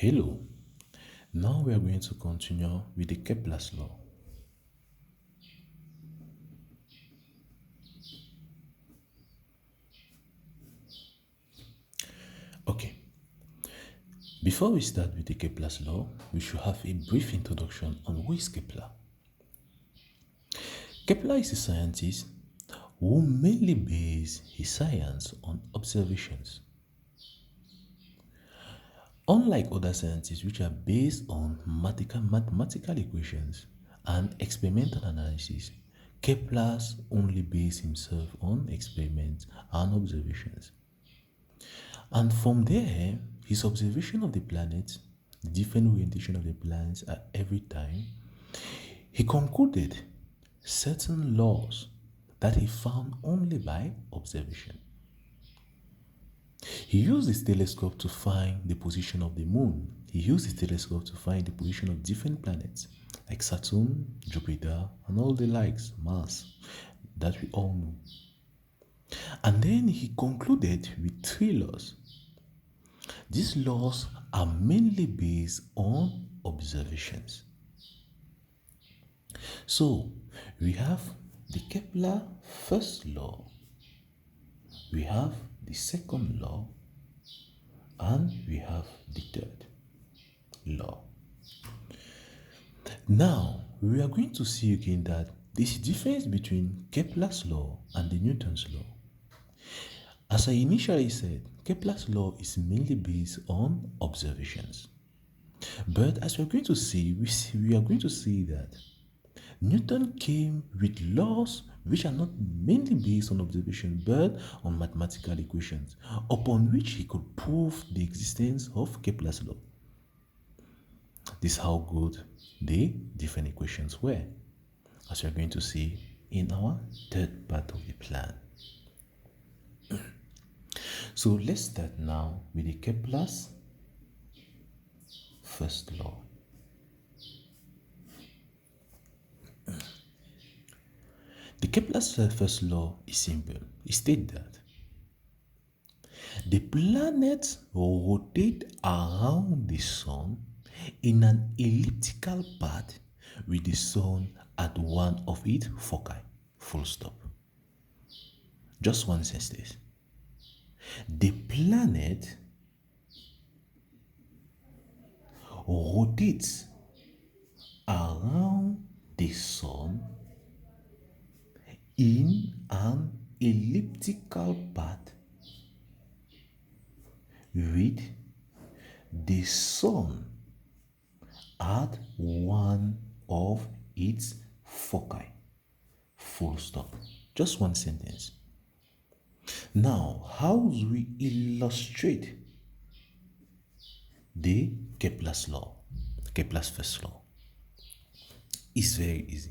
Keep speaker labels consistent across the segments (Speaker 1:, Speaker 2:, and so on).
Speaker 1: Hello. Now we are going to continue with the Kepler's law. Okay. Before we start with the Kepler's law, we should have a brief introduction on who is Kepler. Kepler is a scientist who mainly based his science on observations. Unlike other scientists which are based on mathematical equations and experimental analysis, Kepler's only based himself on experiments and observations. And from there, his observation of the planets, the different orientation of the planets at every time, he concluded certain laws that he found only by observation. He used his telescope to find the position of the moon. He used his telescope to find the position of different planets like Saturn, Jupiter, and all the likes, Mars, that we all know. And then he concluded with three laws. These laws are mainly based on observations. So we have the Kepler first law, we have the second law, and we have the third law. Now we are going to see again that this difference between Kepler's law and the Newton's law. As I initially said, Kepler's law is mainly based on observations. But as we are going to see, we are going to see that Newton came with laws which are not mainly based on observation but on mathematical equations, upon which he could prove the existence of Kepler's law. This is how good the different equations were, as we are going to see in our third part of the plan. So let's start now with the Kepler's first law. The Kepler's first law is simple. It states that the planets rotate around the sun in an elliptical path with the sun at one of its foci. Full stop. Just one sentence. The planet rotates around the sun in an elliptical path with the sun at one of its foci. Full stop. Just one sentence. Now, how do we illustrate the Kepler's law, Kepler's first law? It's very easy.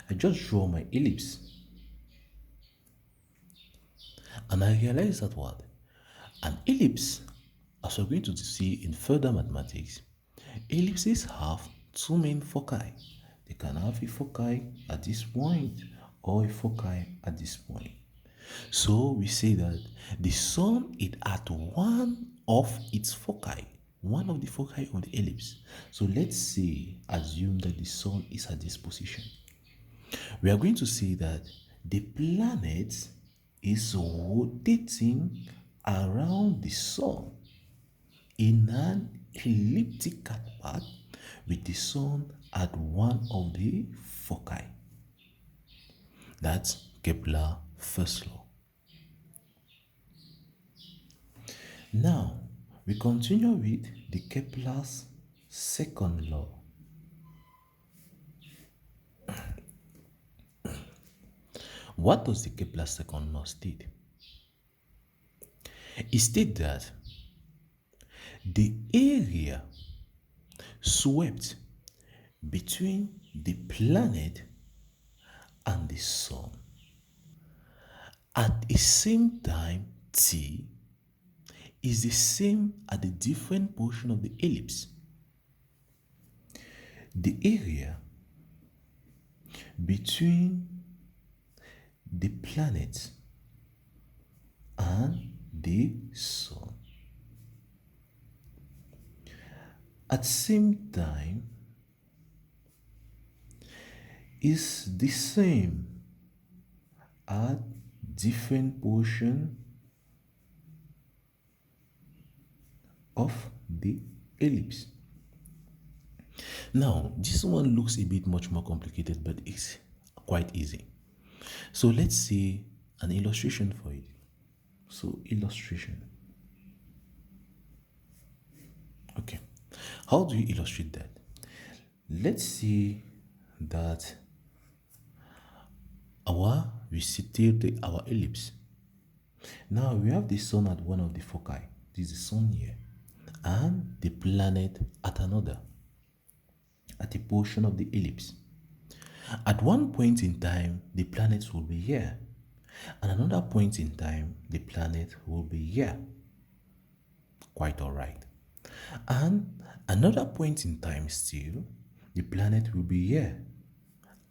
Speaker 1: I just draw my ellipse and I realize that what? An ellipse, as we're going to see in further mathematics, ellipses have two main foci. They can have a foci at this point or a foci at this point. So we say that the sun is at one of its foci, one of the foci of the ellipse. So let's say, assume that the sun is at this position. We are going to see that the planet is rotating around the sun in an elliptical path with the sun at one of the foci. That's Kepler's first law. Now, we continue with the Kepler's second law. What does the Kepler's second law state? It states that the area swept between the planet and the sun at the same time t is the same at the different portion of the ellipse. The area between the planet and the sun at same time is the same at different portion of the ellipse. Now, this one looks a bit much more complicated, but it's quite easy. So let's see an illustration for it. So illustration. Okay. How do you illustrate that? Let's see that we situate our ellipse. Now we have the sun at one of the foci. This is the sun here. And the planet at another, at a portion of the ellipse. At one point in time, the planet will be here. At another point in time, the planet will be here. Quite alright. And another point in time still, the planet will be here.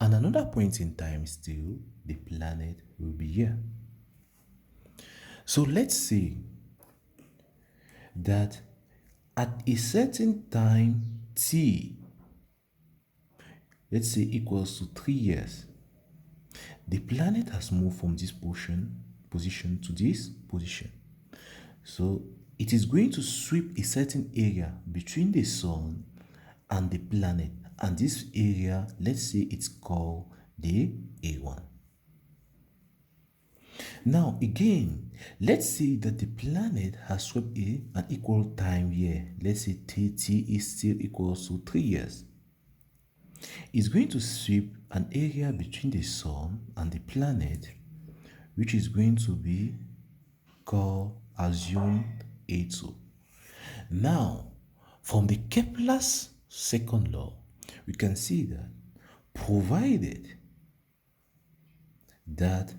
Speaker 1: And another point in time still, the planet will be here. So let's say that at a certain time t, let's say equals to 3 years, the planet has moved from this position to this position. So it is going to sweep a certain area between the sun and the planet, and this area, let's say it's called the A1. Now again, let's say that the planet has swept an equal time here. Let's say t is still equals to 3 years. It's going to sweep an area between the sun and the planet, which is going to be called assumed A2. Now, from the Kepler's second law, we can see that provided that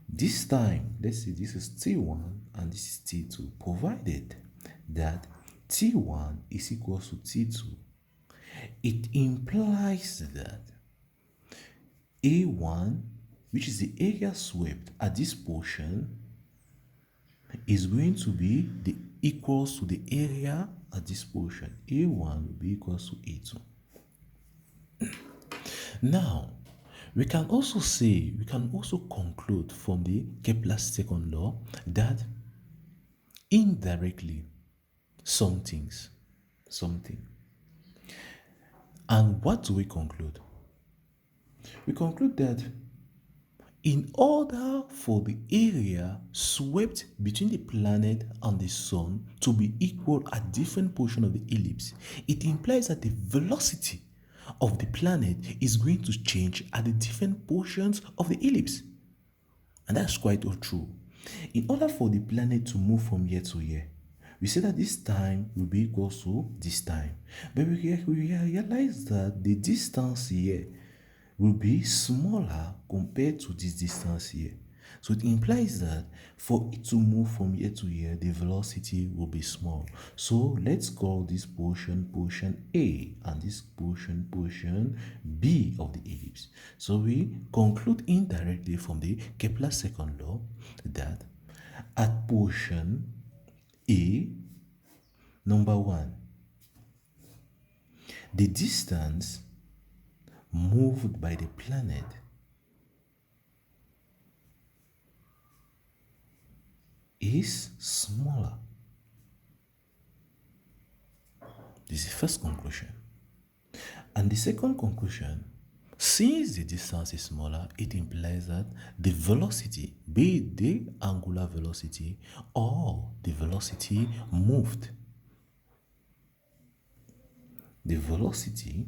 Speaker 1: this time, let's say this is T1 and this is T2, provided that T1 is equal to T2, it implies that A1, which is the area swept at this portion, is going to be the equals to the area at this portion. A1 will be equals to A2. Now, we can also conclude from the Kepler's second law that indirectly something. And what do we conclude? We conclude that in order for the area swept between the planet and the sun to be equal at different portions of the ellipse, it implies that the velocity of the planet is going to change at the different portions of the ellipse. And that's quite true. In order for the planet to move from here to here, we say that this time will be equal to this time. But we realize that the distance here will be smaller compared to this distance here. So it implies that for it to move from here to here, the velocity will be small. So let's call this portion A and this portion B of the ellipse. So we conclude indirectly from the Kepler's second law that at portion A, number 1, the distance moved by the planet is smaller. This is the first conclusion. And the second conclusion, since the distance is smaller, it implies that the velocity, be it the angular velocity or the velocity moved, the velocity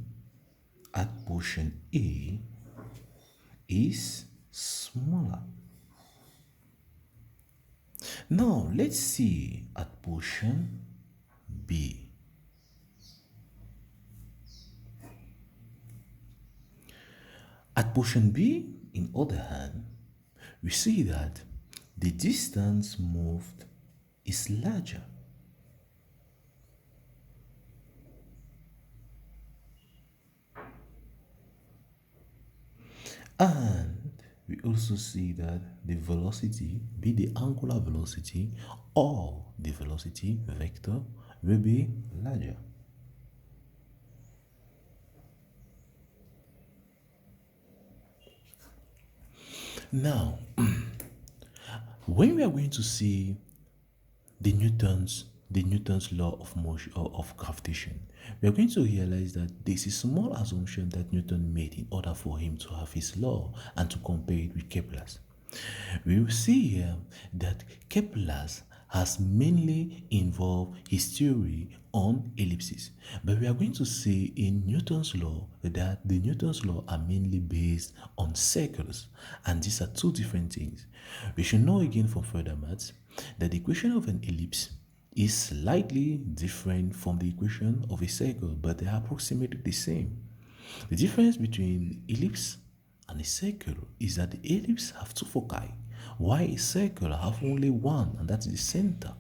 Speaker 1: at portion A is smaller. Now let's see at portion B. At portion B, in other hand, we see that the distance moved is larger. And we also see that the velocity, be the angular velocity or the velocity vector, will be larger. Now, when we are going to see the Newton's law of motion or of gravitation, we are going to realize that this is a small assumption that Newton made in order for him to have his law and to compare it with Kepler's. We will see here that Kepler's has mainly involved his theory on ellipses, but we are going to see in Newton's law that the Newton's law are mainly based on circles, and these are two different things. We should know again from further maths that the equation of an ellipse is slightly different from the equation of a circle, but they are approximately the same. The difference between ellipse and a circle is that the ellipse have two foci, while a circle have only one, and that's the center.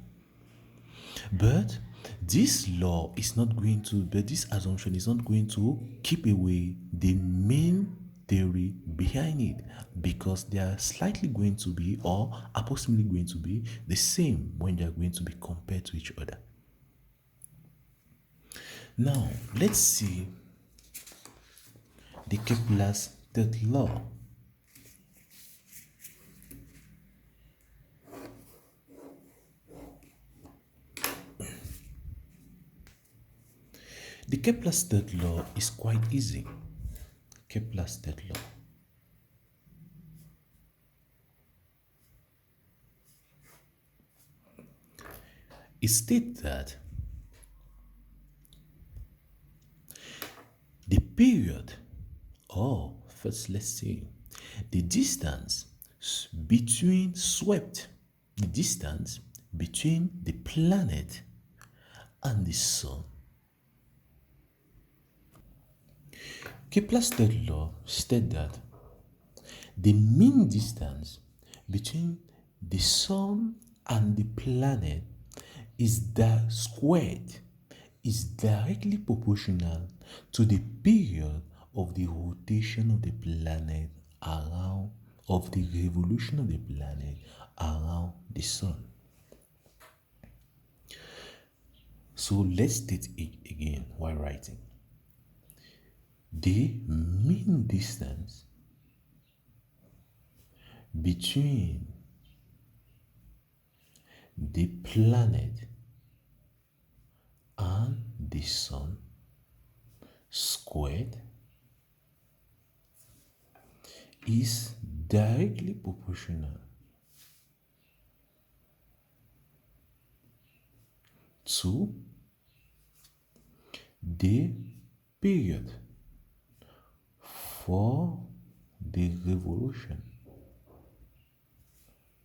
Speaker 1: But this law is not going to, but this assumption is not going to keep away the main theory behind it, because they are slightly going to be or approximately going to be the same when they are going to be compared to each other. Now, let's see the Kepler's third law. The Kepler's third law is quite easy. Kepler's third law. It states that the period, or first let's see, the distance between swept, the distance between the planet and the sun. Kepler's third law states that the mean distance between the sun and the planet squared is directly proportional to the period of the rotation of the planet around of the revolution of the planet around the sun. So let's state it again while writing. The mean distance between the planet and the sun squared is directly proportional to the period for the revolution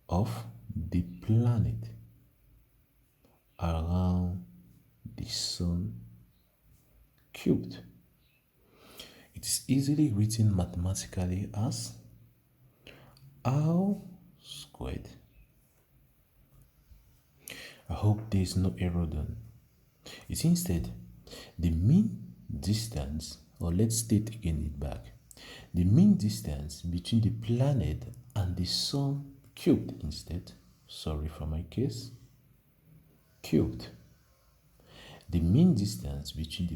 Speaker 1: of the planet around the sun cubed. It is easily written mathematically as r squared. I hope there is no error done. It's instead the mean distance, or let's state again it back. The mean distance between the planet and the sun cubed instead. Sorry for my case. Cubed. The mean distance between the